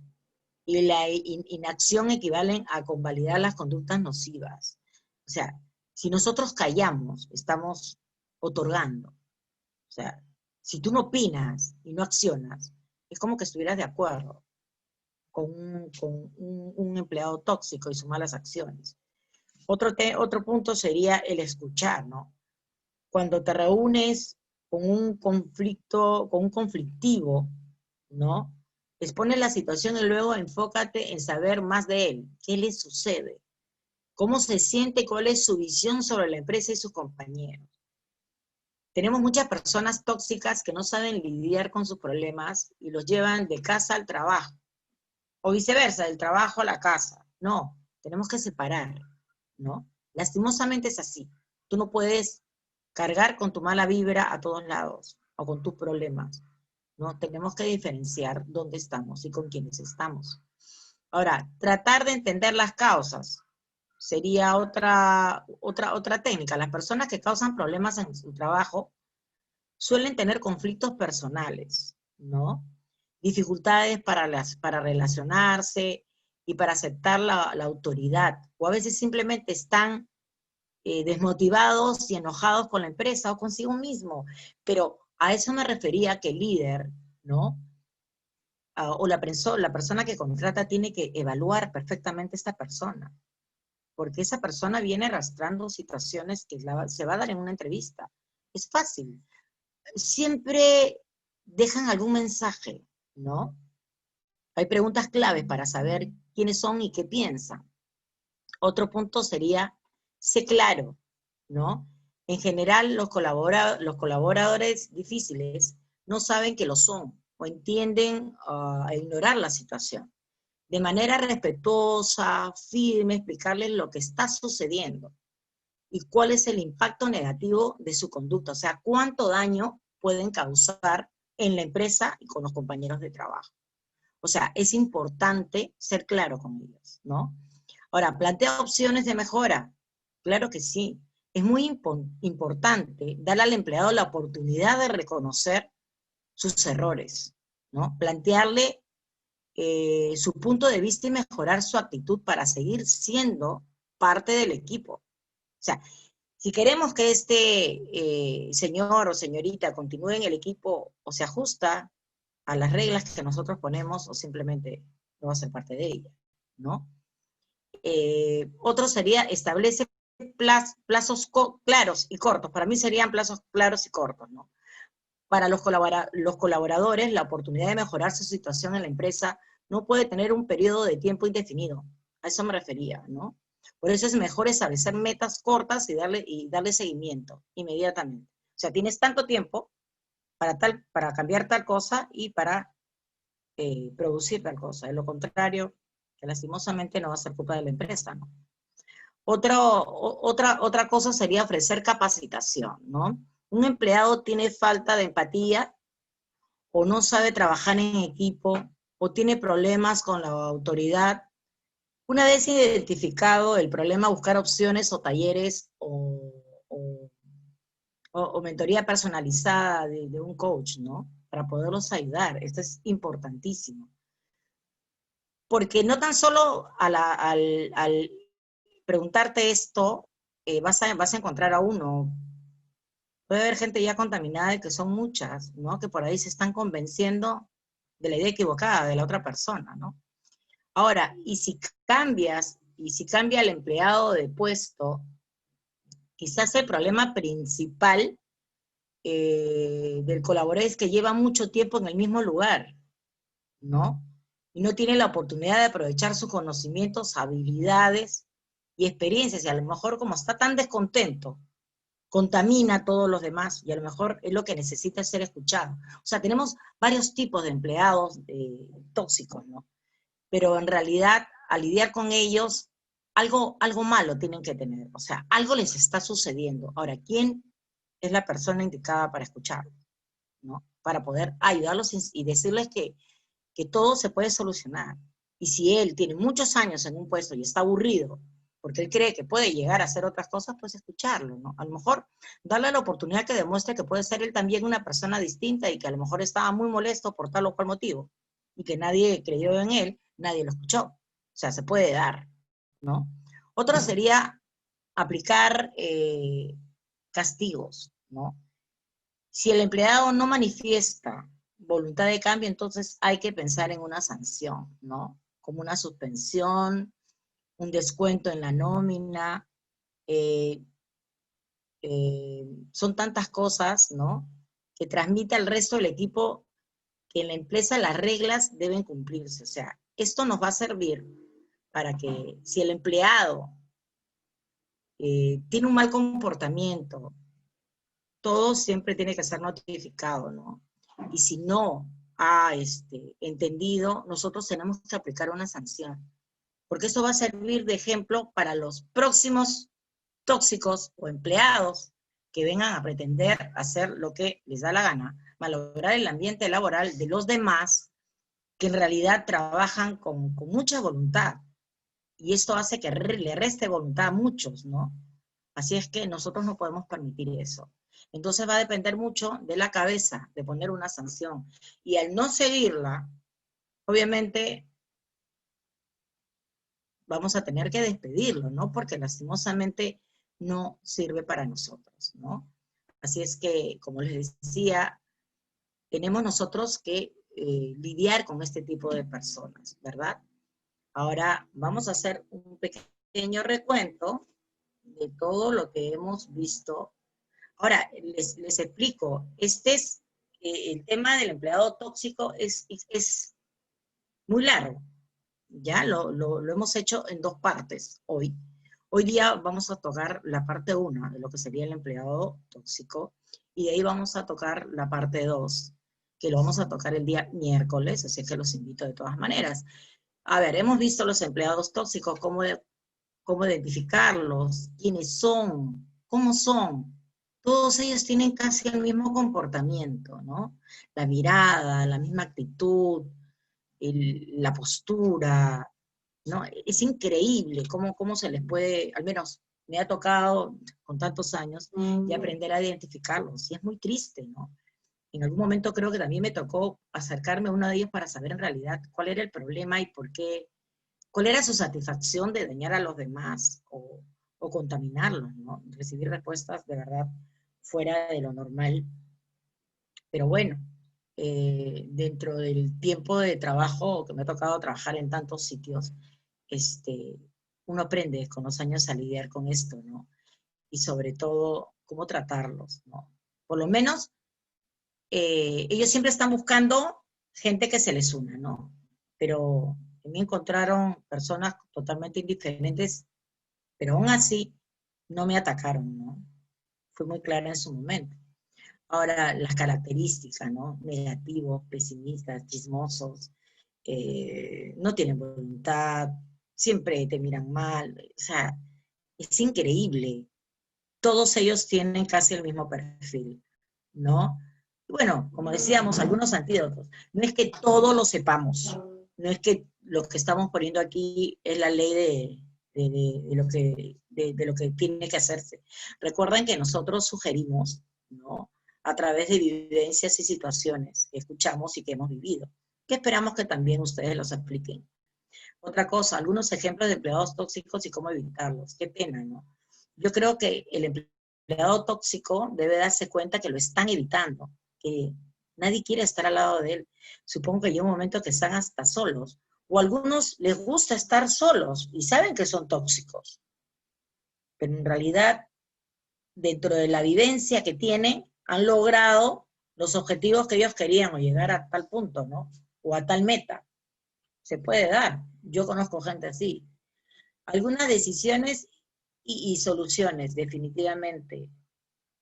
Speaker 1: y la inacción equivalen a convalidar las conductas nocivas. O sea, si nosotros callamos, estamos otorgando. O sea, si tú no opinas y no accionas, es como que estuvieras de acuerdo con un empleado tóxico y sus malas acciones. Otro punto sería el escuchar, ¿no? Cuando te reúnes con un conflictivo, ¿no? Expone la situación y luego enfócate en saber más de él. ¿Qué le sucede? ¿Cómo se siente? ¿Cuál es su visión sobre la empresa y sus compañeros? Tenemos muchas personas tóxicas que no saben lidiar con sus problemas y los llevan de casa al trabajo, o viceversa, del trabajo a la casa. No, tenemos que separar, ¿no? Lastimosamente es así. Tú no puedes cargar con tu mala vibra a todos lados, o con tus problemas, ¿no? Tenemos que diferenciar dónde estamos y con quiénes estamos. Ahora, tratar de entender las causas sería otra técnica. Las personas que causan problemas en su trabajo suelen tener conflictos personales, ¿no? Dificultades para relacionarse y para aceptar la autoridad, o a veces simplemente están desmotivados y enojados con la empresa o consigo mismo. Pero a eso me refería que el líder, ¿no? O la persona que contrata tiene que evaluar perfectamente a esta persona, porque esa persona viene arrastrando situaciones que se va a dar en una entrevista. Es fácil. Siempre dejan algún mensaje, ¿no? Hay preguntas claves para saber quiénes son y qué piensan. Otro punto sería, sé claro, ¿no? En general, los colaboradores difíciles no saben que lo son o entienden a ignorar la situación. De manera respetuosa, firme, explicarles lo que está sucediendo y cuál es el impacto negativo de su conducta, o sea, cuánto daño pueden causar en la empresa y con los compañeros de trabajo. O sea, es importante ser claro con ellos, ¿no? Ahora, plantea opciones de mejora. Claro que sí. Es muy importante darle al empleado la oportunidad de reconocer sus errores, ¿no? Plantearle su punto de vista y mejorar su actitud para seguir siendo parte del equipo. O sea, si queremos que este señor o señorita continúe en el equipo o se ajusta a las reglas que nosotros ponemos o simplemente no va a ser parte de ella, ¿no? Otro sería establece plazos claros y cortos. Para mí serían plazos claros y cortos, ¿no? Para los colaboradores, la oportunidad de mejorar su situación en la empresa no puede tener un periodo de tiempo indefinido. A eso me refería, ¿no? Por eso es mejor establecer metas cortas y darle seguimiento inmediatamente. O sea, tienes tanto tiempo para cambiar tal cosa y para producir tal cosa. De lo contrario, que lastimosamente no va a ser culpa de la empresa, ¿no? Otra cosa sería ofrecer capacitación, ¿no? Un empleado tiene falta de empatía o no sabe trabajar en equipo o tiene problemas con la autoridad. Una vez identificado el problema, buscar opciones o talleres o, o mentoría personalizada de un coach, ¿no? Para poderlos ayudar. Esto es importantísimo. Porque no tan solo al preguntarte esto, vas a encontrar a uno. Puede haber gente ya contaminada, que son muchas, ¿no? Que por ahí se están convenciendo de la idea equivocada de la otra persona, ¿no? Ahora, y si cambia el empleado de puesto, quizás el problema principal del colaborador es que lleva mucho tiempo en el mismo lugar, ¿no? Y no tiene la oportunidad de aprovechar sus conocimientos, habilidades y experiencias, y a lo mejor como está tan descontento, contamina a todos los demás, y a lo mejor es lo que necesita ser escuchado. O sea, tenemos varios tipos de empleados tóxicos, ¿no? Pero en realidad, al lidiar con ellos, algo malo tienen que tener, o sea, algo les está sucediendo. Ahora, ¿quién es la persona indicada para escucharlos, ¿no? Para poder ayudarlos y decirles que todo se puede solucionar. Y si él tiene muchos años en un puesto y está aburrido, porque él cree que puede llegar a hacer otras cosas, pues escucharlo, ¿no? A lo mejor darle la oportunidad que demuestre que puede ser él también una persona distinta y que a lo mejor estaba muy molesto por tal o cual motivo y que nadie creyó en él, nadie lo escuchó. O sea, se puede dar, ¿no? Otra sería aplicar castigos, ¿no? Si el empleado no manifiesta voluntad de cambio, entonces hay que pensar en una sanción, ¿no? Como una suspensión, un descuento en la nómina, eh, son tantas cosas, ¿no? Que transmite al resto del equipo que en la empresa las reglas deben cumplirse. O sea, esto nos va a servir para que si el empleado tiene un mal comportamiento, todo siempre tiene que ser notificado, ¿no? Y si no ha entendido, nosotros tenemos que aplicar una sanción, porque esto va a servir de ejemplo para los próximos tóxicos o empleados que vengan a pretender hacer lo que les da la gana, malograr el ambiente laboral de los demás, que en realidad trabajan con mucha voluntad. Y esto hace que le reste voluntad a muchos, ¿no? Así es que nosotros no podemos permitir eso. Entonces va a depender mucho de la cabeza de poner una sanción. Y al no seguirla, obviamente vamos a tener que despedirlo, ¿no? Porque lastimosamente no sirve para nosotros, ¿no? Así es que, como les decía, tenemos nosotros que lidiar con este tipo de personas, ¿verdad? Ahora vamos a hacer un pequeño recuento de todo lo que hemos visto. Ahora, les explico, el tema del empleado tóxico es muy largo, ya lo hemos hecho en dos partes hoy. Hoy día vamos a tocar la parte 1 de lo que sería el empleado tóxico, y de ahí vamos a tocar la parte 2, que lo vamos a tocar el día miércoles, así que los invito de todas maneras. A ver, hemos visto los empleados tóxicos, cómo identificarlos, quiénes son, cómo son. Todos ellos tienen casi el mismo comportamiento, ¿no? La mirada, la misma actitud, la postura, ¿no? Es increíble cómo se les puede, al menos me ha tocado con tantos años, y aprender a identificarlos. Y es muy triste, ¿no? En algún momento creo que también me tocó acercarme a uno de ellos para saber en realidad cuál era el problema y por qué, cuál era su satisfacción de dañar a los demás o contaminarlos, ¿no? Recibir respuestas de verdad fuera de lo normal. Pero bueno, dentro del tiempo de trabajo que me ha tocado trabajar en tantos sitios, uno aprende con los años a lidiar con esto, ¿no? Y sobre todo, cómo tratarlos, ¿no? Por lo menos, ellos siempre están buscando gente que se les una, ¿no? Pero a mí encontraron personas totalmente indiferentes, pero aún así no me atacaron, ¿no? Fue muy clara en su momento. Ahora, las características, ¿no? Negativos, pesimistas, chismosos, no tienen voluntad, siempre te miran mal, o sea, es increíble. Todos ellos tienen casi el mismo perfil, ¿no? Bueno, como decíamos, algunos antídotos. No es que todo lo sepamos, no es que lo que estamos poniendo aquí es la ley de lo que tiene que hacerse. Recuerden que nosotros sugerimos, ¿no? A través de vivencias y situaciones que escuchamos y que hemos vivido, que esperamos que también ustedes los apliquen. Otra cosa, algunos ejemplos de empleados tóxicos y cómo evitarlos. Qué pena, ¿no? Yo creo que el empleado tóxico debe darse cuenta que lo están evitando, que nadie quiere estar al lado de él. Supongo que llega un momento que están hasta solos. O a algunos les gusta estar solos y saben que son tóxicos. Pero en realidad, dentro de la vivencia que tienen, han logrado los objetivos que ellos querían o llegar a tal punto, ¿no? O a tal meta. Se puede dar. Yo conozco gente así. Algunas decisiones y soluciones, definitivamente.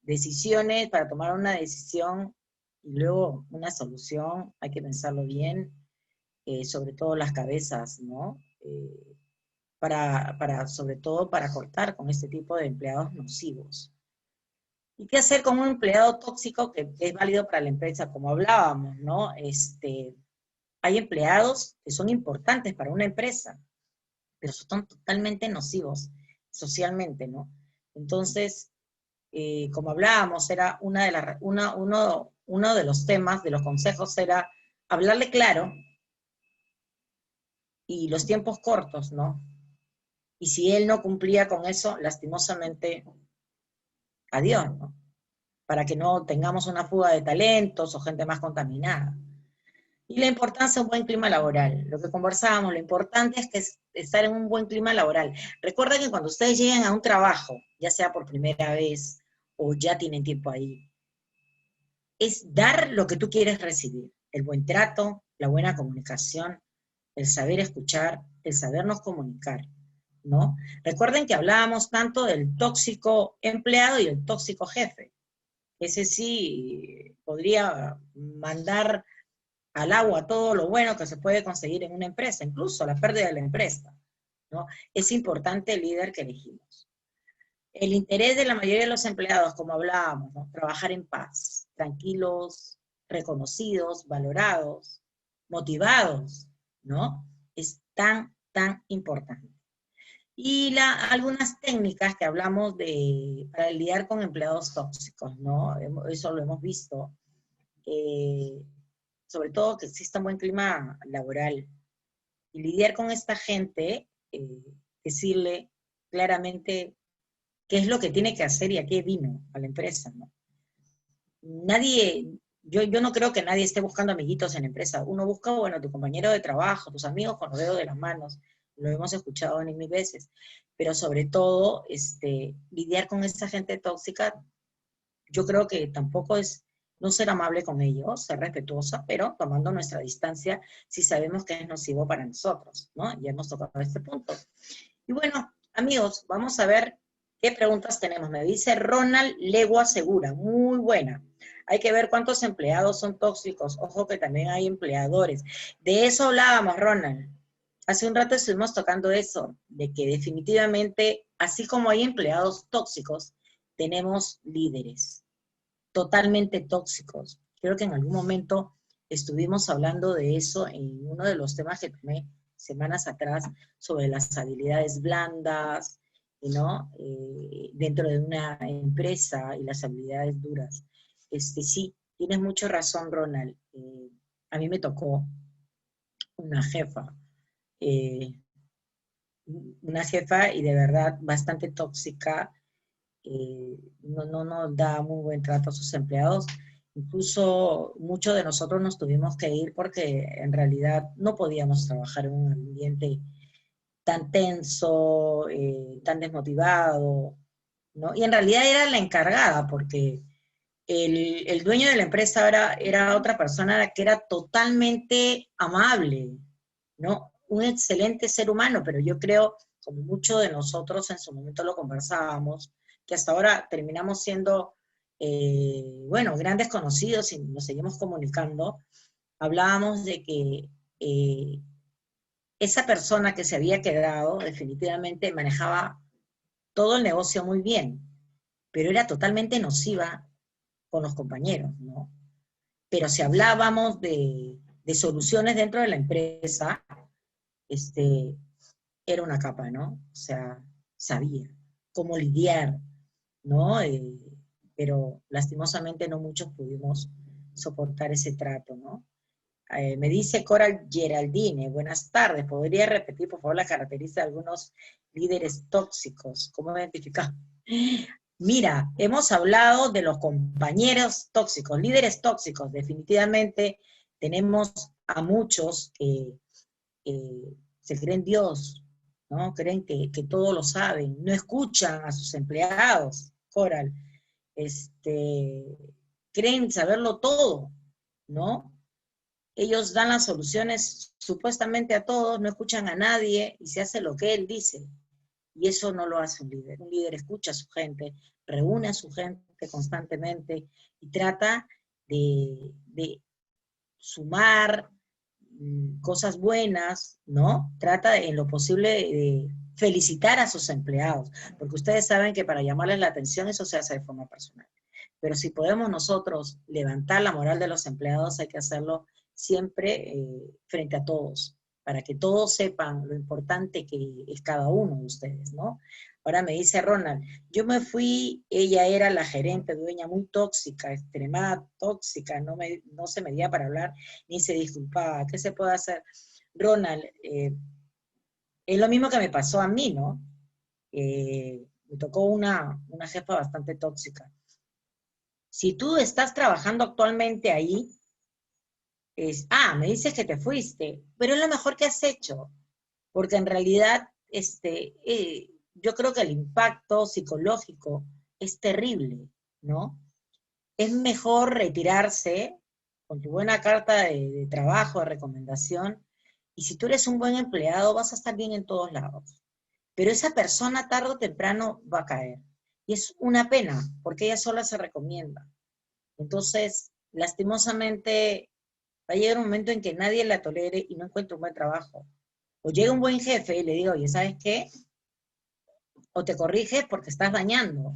Speaker 1: Decisiones, para tomar una decisión y luego una solución, hay que pensarlo bien, sobre todo las cabezas, ¿no? Sobre todo para cortar con este tipo de empleados nocivos. ¿Y qué hacer con un empleado tóxico que es válido para la empresa? Como hablábamos, ¿no? Hay empleados que son importantes para una empresa, pero son totalmente nocivos socialmente, ¿no? Entonces, como hablábamos, era uno de los temas, de los consejos, era hablarle claro y los tiempos cortos, ¿no? Y si él no cumplía con eso, lastimosamente, adiós, ¿no? Para que no tengamos una fuga de talentos o gente más contaminada. Y la importancia de un buen clima laboral. Lo que conversábamos, lo importante es que estar en un buen clima laboral. Recuerden que cuando ustedes lleguen a un trabajo, ya sea por primera vez o ya tienen tiempo ahí, es dar lo que tú quieres recibir. El buen trato, la buena comunicación, el saber escuchar, el sabernos comunicar, ¿no? Recuerden que hablábamos tanto del tóxico empleado y el tóxico jefe. Ese sí podría mandar al agua todo lo bueno que se puede conseguir en una empresa, incluso la pérdida de la empresa, ¿no? Es importante el líder que elegimos. El interés de la mayoría de los empleados, como hablábamos, ¿no? Trabajar en paz, tranquilos, reconocidos, valorados, motivados, ¿no? Es tan importante. Y algunas técnicas que hablamos para lidiar con empleados tóxicos, ¿no? Eso lo hemos visto. Eh, Sobre todo que exista un buen clima laboral. Y lidiar con esta gente, decirle claramente qué es lo que tiene que hacer y a qué vino a la empresa, ¿no? Yo no creo que nadie esté buscando amiguitos en la empresa. Uno busca, bueno, tu compañero de trabajo, tus amigos con los dedos de las manos. Lo hemos escuchado mil veces. Pero sobre todo, lidiar con esta gente tóxica, yo creo que tampoco es no ser amable con ellos, ser respetuosa, pero tomando nuestra distancia si sabemos que es nocivo para nosotros, ¿no? Ya hemos tocado este punto. Y bueno, amigos, vamos a ver qué preguntas tenemos. Me dice Ronald Legua Segura, muy buena. Hay que ver cuántos empleados son tóxicos. Ojo que también hay empleadores. De eso hablábamos, Ronald. Hace un rato estuvimos tocando eso, de que definitivamente, así como hay empleados tóxicos, tenemos líderes totalmente tóxicos. Creo que en algún momento estuvimos hablando de eso en uno de los temas que tomé semanas atrás sobre las habilidades blandas, ¿no? Dentro de una empresa y las habilidades duras. Sí, tienes mucha razón, Ronald. A mí me tocó una jefa, eh, y de verdad bastante tóxica, no da muy buen trato a sus empleados. Incluso muchos de nosotros nos tuvimos que ir porque en realidad no podíamos trabajar en un ambiente tan tenso, tan desmotivado, ¿no? Y en realidad era la encargada porque el dueño de la empresa era otra persona que era totalmente amable, ¿no? Un excelente ser humano, pero yo creo, como muchos de nosotros en su momento lo conversábamos, que hasta ahora terminamos siendo, bueno, grandes conocidos y nos seguimos comunicando, hablábamos de que esa persona que se había quedado definitivamente manejaba todo el negocio muy bien, pero era totalmente nociva con los compañeros, ¿no? Pero si hablábamos de soluciones dentro de la empresa, era una capa, ¿no? O sea, sabía cómo lidiar, ¿no? Pero lastimosamente no muchos pudimos soportar ese trato, ¿no? Me dice Coral Geraldine, buenas tardes, ¿podría repetir por favor la característica de algunos líderes tóxicos? ¿Cómo identificar? Mira, hemos hablado de los compañeros tóxicos, líderes tóxicos, definitivamente tenemos a muchos que se creen Dios, ¿no? Creen que todo lo saben, no escuchan a sus empleados, Coral, creen saberlo todo, ¿no? Ellos dan las soluciones supuestamente a todos, no escuchan a nadie y se hace lo que él dice. Y eso no lo hace un líder. Un líder escucha a su gente, reúne a su gente constantemente y trata de sumar cosas buenas, ¿no? Trata en lo posible de felicitar a sus empleados, porque ustedes saben que para llamarles la atención eso se hace de forma personal. Pero si podemos nosotros levantar la moral de los empleados, hay que hacerlo siempre frente a todos, para que todos sepan lo importante que es cada uno de ustedes, ¿no? Ahora me dice Ronald, yo me fui, ella era la gerente, dueña muy tóxica, extremada tóxica, no se medía para hablar, ni se disculpaba. ¿Qué se puede hacer? Ronald, es lo mismo que me pasó a mí, ¿no? Me tocó una jefa bastante tóxica. Si tú estás trabajando actualmente ahí, me dices que te fuiste, pero es lo mejor que has hecho, porque en realidad yo creo que el impacto psicológico es terrible, ¿no? Es mejor retirarse con tu buena carta de trabajo, de recomendación, y si tú eres un buen empleado vas a estar bien en todos lados. Pero esa persona tarde o temprano va a caer. Y es una pena, porque ella sola se recomienda. Entonces, lastimosamente, va a llegar un momento en que nadie la tolere y no encuentre un buen trabajo. O llega un buen jefe y le diga, oye, ¿sabes qué? O te corriges porque estás dañando,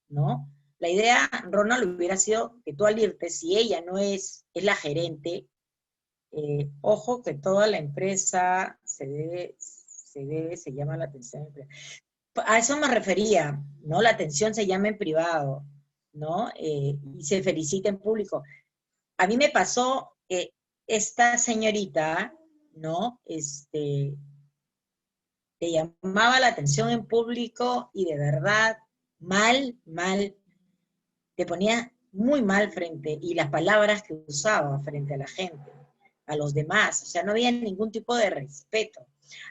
Speaker 1: ¿no? La idea, Ronald, hubiera sido que tú al irte, si ella no es la gerente, ojo que toda la empresa se llama la atención. A eso me refería, ¿no? La atención se llama en privado, ¿no? Y se felicita en público. A mí me pasó, esta señorita, ¿no? Te llamaba la atención en público y de verdad, mal, te ponía muy mal frente, y las palabras que usaba frente a la gente, a los demás, o sea, no había ningún tipo de respeto.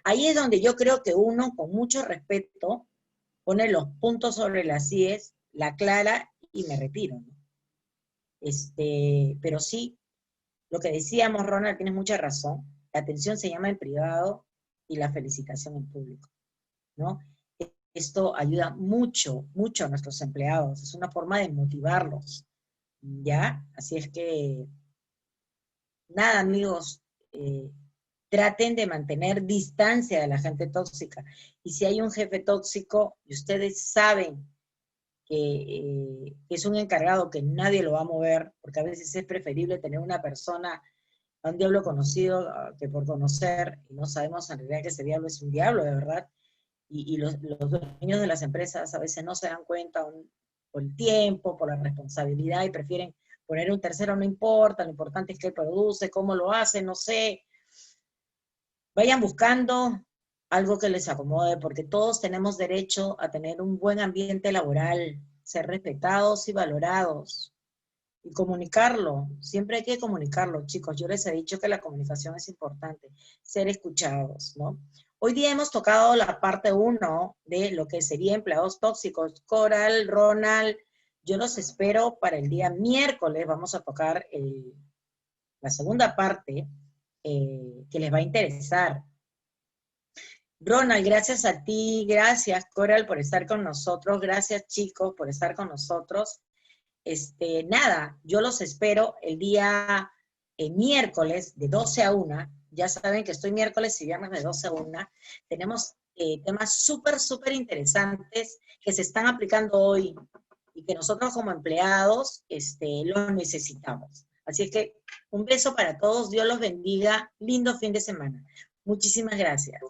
Speaker 1: Ahí es donde yo creo que uno, con mucho respeto, pone los puntos sobre las íes, la clara y me retiro, ¿no? Pero sí, lo que decíamos, Ronald, tienes mucha razón, la atención se llama en privado y la felicitación en público, ¿no? Esto ayuda mucho a nuestros empleados, es una forma de motivarlos, ¿ya? Así es que, nada, amigos, traten de mantener distancia de la gente tóxica. Y si hay un jefe tóxico y ustedes saben que es un encargado que nadie lo va a mover, porque a veces es preferible tener una persona, a un diablo conocido que por conocer, y no sabemos en realidad que ese diablo es un diablo, de verdad, y los dueños de las empresas a veces no se dan cuenta por el tiempo, por la responsabilidad, y prefieren poner un tercero, no importa, lo importante es que él produce, cómo lo hace, no sé. Vayan buscando algo que les acomode, porque todos tenemos derecho a tener un buen ambiente laboral, ser respetados y valorados, y comunicarlo. Siempre hay que comunicarlo, chicos. Yo les he dicho que la comunicación es importante, ser escuchados, ¿no? Hoy día hemos tocado la parte 1 de lo que sería empleados tóxicos. Coral, Ronald, yo los espero para el día miércoles. Vamos a tocar la segunda parte que les va a interesar. Ronald, gracias a ti, gracias Coral por estar con nosotros, gracias chicos por estar con nosotros. Nada, yo los espero el día miércoles de 12 a 1 Ya saben que estoy miércoles y viernes de 12 a 1. Tenemos temas súper interesantes que se están aplicando hoy y que nosotros como empleados los necesitamos. Así es que un beso para todos, Dios los bendiga, lindo fin de semana. Muchísimas gracias.